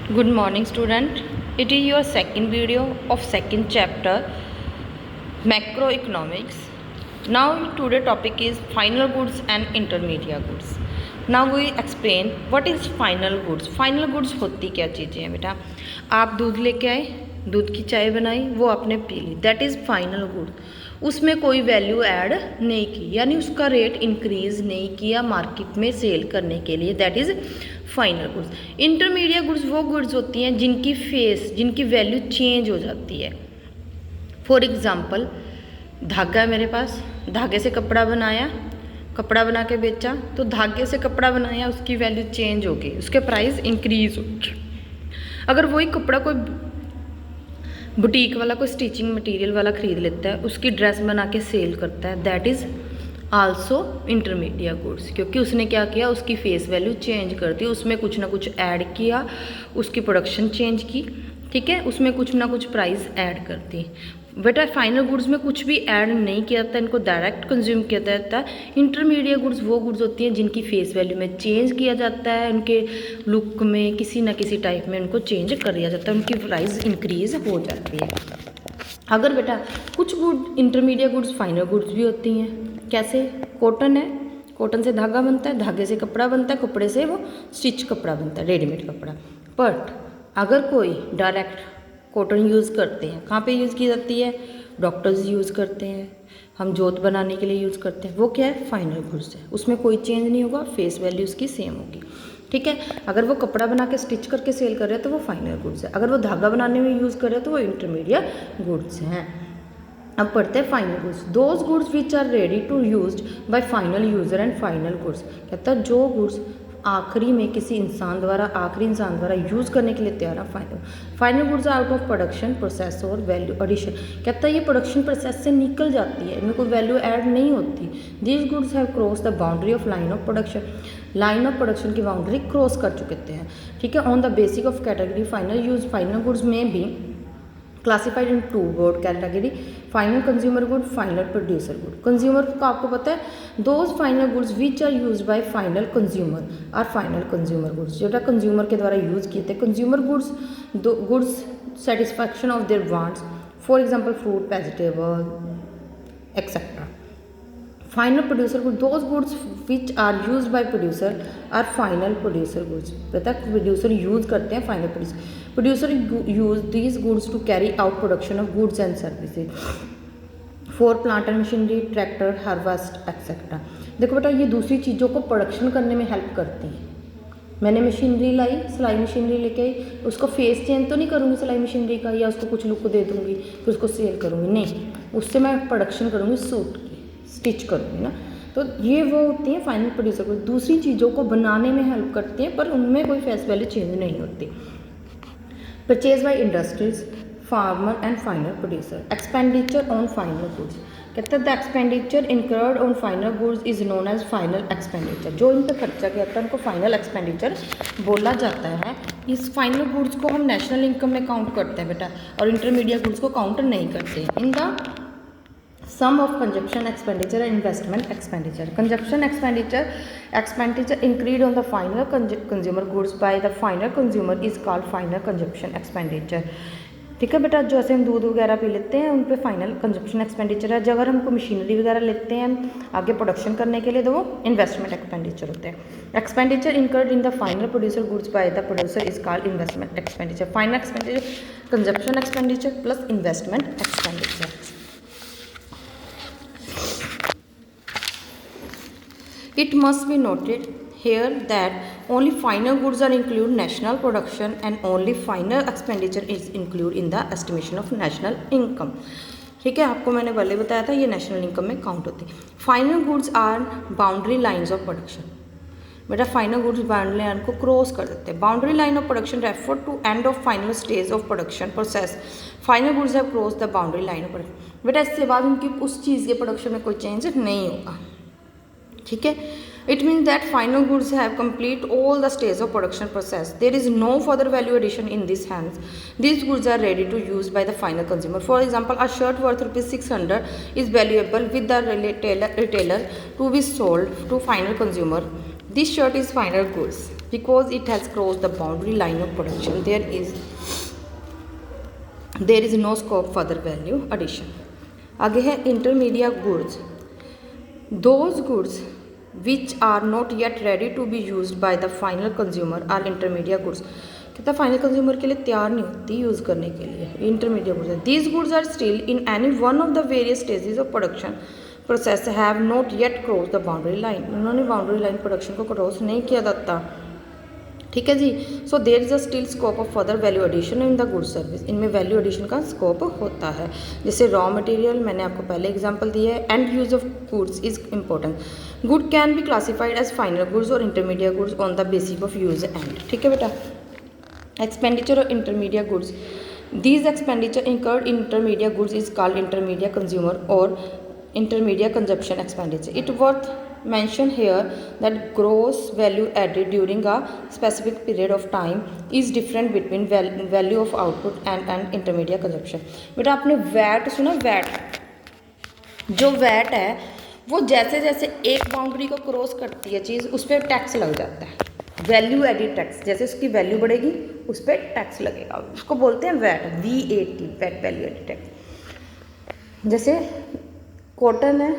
Good morning, student. It is your second video of second chapter macroeconomics. Now today topic is final goods and intermediate goods. Now we explain what is final goods. Final goods होती क्या चीज़ें हैं बेटा? आप दूध लेके आए, दूध की चाय बनाई, वो आपने पी ली, दैट इज़ फाइनल गुड्स। उसमें कोई वैल्यू ऐड नहीं की, यानी उसका रेट इंक्रीज नहीं किया मार्केट में सेल करने के लिए, that is final goods. Intermediate goods वो गुड्स होती हैं जिनकी वैल्यू चेंज हो जाती है। फॉर एग्ज़ाम्पल, धागा है मेरे पास, धागे से कपड़ा बनाया, कपड़ा बना के बेचा, तो धागे से कपड़ा बनाया उसकी वैल्यू चेंज हो गई, उसके प्राइस इंक्रीज हो गए। अगर वही कपड़ा कोई बुटीक वाला, कोई स्टिचिंग मटेरियल वाला ख़रीद लेता है, उसकी ड्रेस बना के सेल करता है, that is also intermediate goods. क्योंकि उसने क्या किया, उसकी फेस वैल्यू चेंज कर दी, उसमें कुछ ना कुछ ऐड किया, उसकी प्रोडक्शन चेंज की, ठीक है, उसमें कुछ ना कुछ प्राइस ऐड कर दी। बेटा फाइनल गुड्स में कुछ भी ऐड नहीं किया जाता, इनको डायरेक्ट कंज्यूम किया जाता है। इंटरमीडिएट गुड्स वो गुड्स होती हैं जिनकी फेस वैल्यू में चेंज किया जाता है, उनके लुक में किसी ना किसी टाइप में उनको चेंज कर दिया जाता है, उनकी प्राइस इंक्रीज हो जाती है। अगर बेटा कुछ good intermediate goods final goods भी होती हैं, कैसे? कॉटन है, कॉटन से धागा बनता है, धागे से कपड़ा बनता है, कपड़े से वो स्टिच कपड़ा बनता है, रेडीमेड कपड़ा। बट अगर कोई डायरेक्ट कॉटन यूज़ करते हैं, कहाँ पे यूज़ की जाती है? डॉक्टर्स यूज़ करते हैं, हम जोत बनाने के लिए यूज़ करते हैं, वो क्या है? फाइनल गुड्स है, उसमें कोई चेंज नहीं होगा, फेस वैल्यू उसकी सेम होगी, ठीक है। अगर वो कपड़ा बना के स्टिच करके सेल कर रहे हैं तो वो फाइनल गुड्स है, अगर वो धागा बनाने में यूज़ कर रहे हैं तो वो इंटरमीडिएट गुड्स हैं। अब पढ़ते हैं final goods. Those goods which are ready to used by final user and final goods. कहता है जो गुड्स आखिरी में किसी इंसान द्वारा, आखिरी इंसान द्वारा यूज़ करने के लिए तैयार है, final goods out of production process और वैल्यू एडिशन। कहता है ये प्रोडक्शन प्रोसेस से निकल जाती है, इनमें कोई वैल्यू ऐड नहीं होती। These goods have cross the boundary of line of production, line of production की बाउंड्री क्रॉस कर चुके हैं, ठीक है। On the basic of category final use, final goods में भी classified in two broad category, final consumer good, final producer good. Consumer का आपको पता है, those final goods which are use by final consumer are final consumer goods, जो consumer के द्वारा use किए थे। Consumer goods goods satisfaction of their wants, for example fruit, vegetable etcetera. Final producer good, those goods which are use by producer are final producer goods. पता है producer use करते हैं, final producer use these goods to carry out production of goods and services for plant and machinery, tractor, harvest etcetera. देखो बेटा ये दूसरी चीज़ों को प्रोडक्शन करने में हेल्प करती हैं। मैंने मशीनरी लाई, सिलाई मशीनरी लेके आई, उसको फेस चेंज तो नहीं करूँगी सिलाई मशीनरी का, या उसको कुछ लुक दे दूँगी फिर उसको सेल करूँगी, नहीं, उससे मैं प्रोडक्शन करूँगी, सूट की स्टिच करूँगी ना। तो ये वो होती हैं फाइनल प्रोड्यूसर को, दूसरी चीज़ों को बनाने में हेल्प करती हैं पर उनमें कोई फेस वैल्यू चेंज नहीं होती। Purchase by industries, farmer and final producer. Expenditure on final goods, कहते हैं the expenditure incurred on final goods is known as final expenditure. जो इन पर खर्चा किया था उनको फाइनल एक्सपेंडिचर बोला जाता है। इस फाइनल गुड्स को हम नेशनल इनकम में काउंट करते हैं बेटा, और इंटरमीडिएट गुड्स को काउंट नहीं करते। In the sum of consumption expenditure and investment expenditure. Consumption expenditure incurred on the final consumer goods by the final consumer is called final consumption expenditure. ठीक है बेटा, जैसे हम दूध वगैरह पी लेते हैं उन पे फाइनल कंजप्शन एक्सपेंडिचर है। अगर हमको मशीनरी वगैरह लेते हैं आगे प्रोडक्शन करने के लिए तो वो इन्वेस्टमेंट एक्सपेंडिचर होते हैं। Expenditure incurred in the final producer goods by the producer is called investment expenditure. Final expenditure consumption expenditure plus investment expenditure. It must be noted here that only final goods are included national production and only final expenditure is included in the estimation of national income. ठीक है, आपको मैंने पहले बताया था ये national income में count होती है। Final goods are boundary lines of production. बेटा फाइनल गुड्स बाउंड्री लाइन को क्रॉस कर देते हैं। Boundary line of production refer to end of final stage of production process. Final goods have cross the boundary line of production. बेटा इसके बाद उनकी उस चीज़ के प्रोडक्शन में कोई चेंज नहीं होगा, ठीक है। It means that final goods have complete all the stage of production process, there is no further value addition in this hands, this goods are ready to use by the final consumer. For example, a shirt worth ₹600 is valuable with the retailer to be sold to final consumer, this shirt is final goods. Because it has cross the boundary line of production there is no scope further value addition. आगे है intermediate goods, those goods which are not yet ready to be use by the final consumer are intermediate goods. कहता है final consumer के लिए तैयार नहीं होती use करने के लिए, इंटरमीडिएट गुड्स है। These goods are still in any one of the various stages of production process have not yet cross the boundary line, उन्होंने बाउंड्री लाइन प्रोडक्शन को क्रॉस नहीं किया जाता, ठीक है जी। So there is a still scope of further value addition in the good service, इनमें value addition का स्कोप होता है। जैसे रॉ मटेरियल, मैंने आपको पहले एग्जांपल दिया है। End use of goods is important, good can be classified as final goods और intermediate goods on the basis of use end, ठीक है बेटा। Expenditure of intermediate goods, these expenditure incurred intermediate goods is called intermediate consumer और intermediate consumption expenditure. It worth mention here that gross value added during a specific period of time is different between value of output and intermediate consumption. बेटा आपने VAT सुना, VAT जो VAT है वो जैसे जैसे एक बाउंड्री को क्रॉस करती है चीज़ उस पर टैक्स लग जाता है, वैल्यू एडिड टैक्स। जैसे उसकी वैल्यू बढ़ेगी उस पर टैक्स लगेगा, उसको बोलते हैं VAT, VAT, VAT value added tax. जैसे कॉटन है,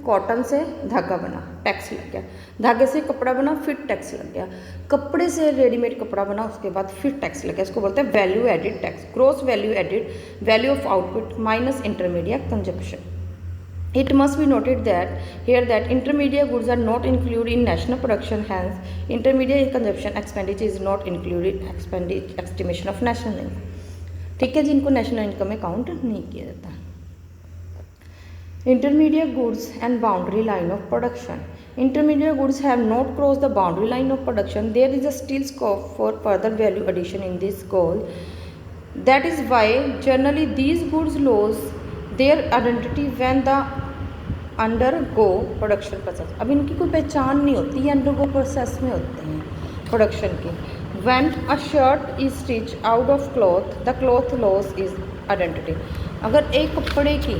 कॉटन से धागा बना, टैक्स लग गया। धागे से कपड़ा बना, फिर टैक्स लग गया। कपड़े से रेडीमेड कपड़ा बना, उसके बाद फिर टैक्स लग गया। इसको बोलते हैं value added tax. Gross value added, value of output minus intermediate consumption. It must be noted that here that intermediate goods are not included in national production, hence intermediate consumption expenditure is not included in estimation of national income, ठीक है जी। इनको national income में count नहीं किया जाता। Intermediate goods and boundary line of production. Intermediate goods have not crossed the boundary line of production. There is a still scope for further value addition in this goal. That is why generally these goods lose their identity when the undergo production process. अब इनकी कोई पहचान नहीं होती, ये undergo process में होते हैं प्रोडक्शन की। When a shirt is stitched out of cloth, the cloth loss is identity. अगर एक कपड़े की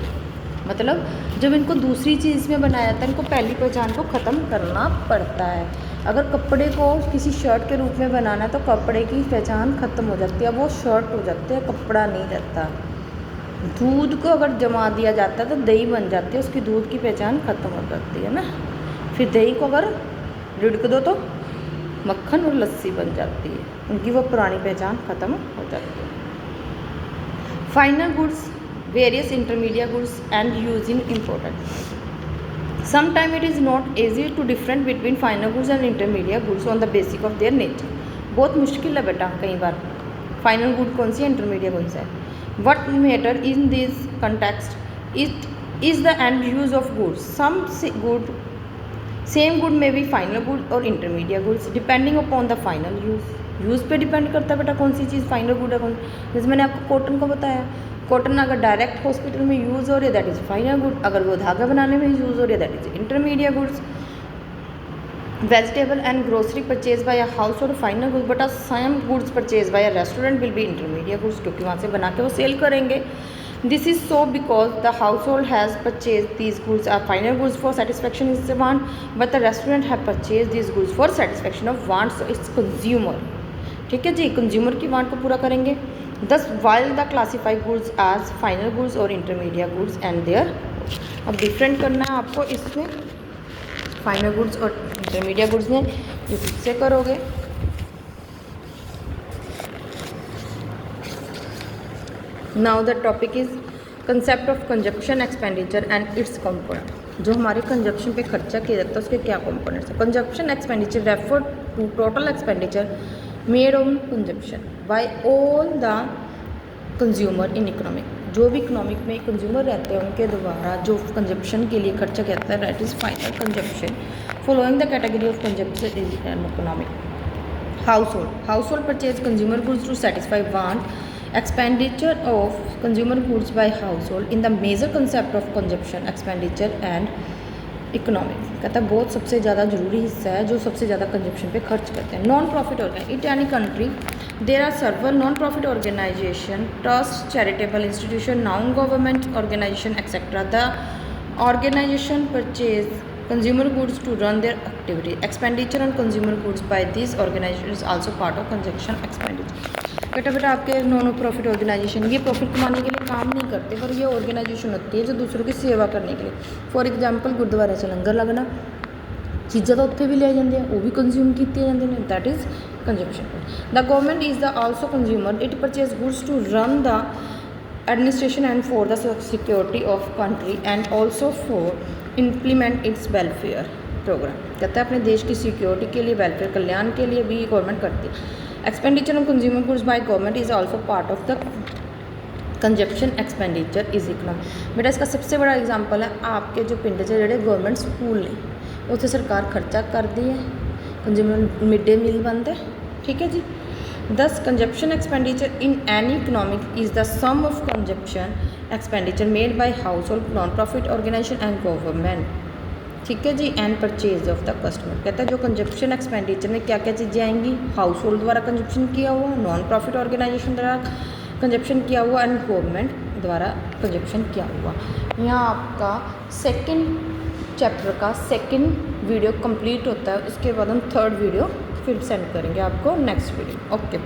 मतलब जब इनको दूसरी चीज़ में बनाया जाता है, इनको पहली पहचान को ख़त्म करना पड़ता है। अगर कपड़े को किसी शर्ट के रूप में बनाना है तो कपड़े की पहचान ख़त्म हो जाती है, वो शर्ट हो जाती है, कपड़ा नहीं रहता। दूध को अगर जमा दिया जाता है तो दही बन जाती है, उसकी दूध की पहचान ख़त्म हो जाती है ना। फिर दही को अगर रिड़क दो तो मक्खन और लस्सी बन जाती है, उनकी वो पुरानी पहचान ख़त्म हो जाती है। Final goods, various intermediate goods and use in important. Sometimes it is not easy to different between final goods and intermediate goods on the basis of their nature. बहुत मुश्किल है बेटा कई बार फाइनल गुड कौन सी है, इंटरमीडिएट कौन सा है। What matter in this context it is the end use of goods. Some same good may be final good or intermediate goods depending upon the final use. Use पे depend करता है बेटा कौन सी चीज़ फाइनल गुड है कौन। जैसे मैंने आपको कॉटन को बताया, कॉटन अगर डायरेक्ट हॉस्पिटल में यूज़ हो रही है दैट इज़ फाइनल गुड, अगर वो धागा बनाने में यूज़ हो रही है that is intermediate goods. Vegetable and grocery purchase by a house और final goods, but same goods purchase by a restaurant will be intermediate goods, क्योंकि वहाँ से बना के वो सेल करेंगे। This is so because the household has purchase these goods are final goods for satisfaction is want, but the restaurant have purchase these goods for satisfaction of want, so it's consumer, ठीक है जी, consumer की want को पूरा करेंगे। Thus while the classified goods as final goods और intermediate goods and there, अब different करना है आपको इसमें फाइनल गुड्स और इंटरमीडिएट गुड्स में, जो खुद से करोगे। Now the topic is concept of consumption expenditure and its component. जो हमारे कंजप्शन पे खर्चा किया जाता है उसके क्या कंपोनेंट्स है। Consumption expenditure refer to total expenditure made on consumption by all the consumer in economic. जो भी इकोनॉमिक में कंज्यूमर रहते हैं उनके द्वारा जो कंजप्शन के लिए खर्चा किया जाता है that is final consumption. Following the category of consumption is an economic. Household purchase consumer goods to satisfy want. Expenditure of consumer goods by household in the major concept of consumption expenditure and economic. कहता है बहुत सबसे ज़्यादा जरूरी हिस्सा है जो सबसे ज़्यादा कंजप्शन पे खर्च करते हैं। Non profit organisation, it any country there are several non profit organisation, trust, charitable institution, non government organisation etcetera. The organisation purchase consumer goods to run their activity. Expenditure on consumer goods by these organizations is also part of consumption expenditure. बेटा आपके non profit organisation ये profit कमाने के लिए काम नहीं करते, पर ये ऑर्गेनाइजेशन होती है जो दूसरों की सेवा करने के लिए। फॉर एग्जाम्पल गुरुद्वारे से लंगर लगना, चीज़ा तो उत्थे भी ले जाते हैं, वो भी कंज्यूम किए जाते हैं, that is consumption. The government is the also consumer, it purchase goods to run the administration and for the security of country and also for implement its welfare programme. कहता है अपने देश की सिक्योरिटी के लिए, वेलफेयर कल्याण के लिए भी गवर्नमेंट करती है। Expenditure on consumer goods by government is also part of the consumption expenditure is economy. बेटा इसका सबसे बड़ा एग्जाम्पल है आपके जो पिंड च जोड़े गवर्नमेंट स्कूल ने उत्थे सरकार खर्चा करती है, कंज्यूमर मिड डे मील बनता है, ठीक है जी। Thus consumption expenditure in any economic is the sum of consumption expenditure made by household, non profit organisation and government, ठीक है जी, and purchase of the customer. कहता है जो कंजप्शन एक्सपेंडिचर में क्या क्या चीज़ें आएंगी, हाउस होल्ड द्वारा कंजप्शन किया हुआ, नॉन प्रॉफिट ऑर्गेनाइजेशन द्वारा कंजप्शन किया हुआ एंड गवर्नमेंट द्वारा कंजप्शन किया हुआ। यहाँ आपका सेकंड चैप्टर का सेकंड वीडियो कंप्लीट होता है, उसके बाद हम थर्ड वीडियो फिर सेंड करेंगे आपको नेक्स्ट वीडियो। ओके।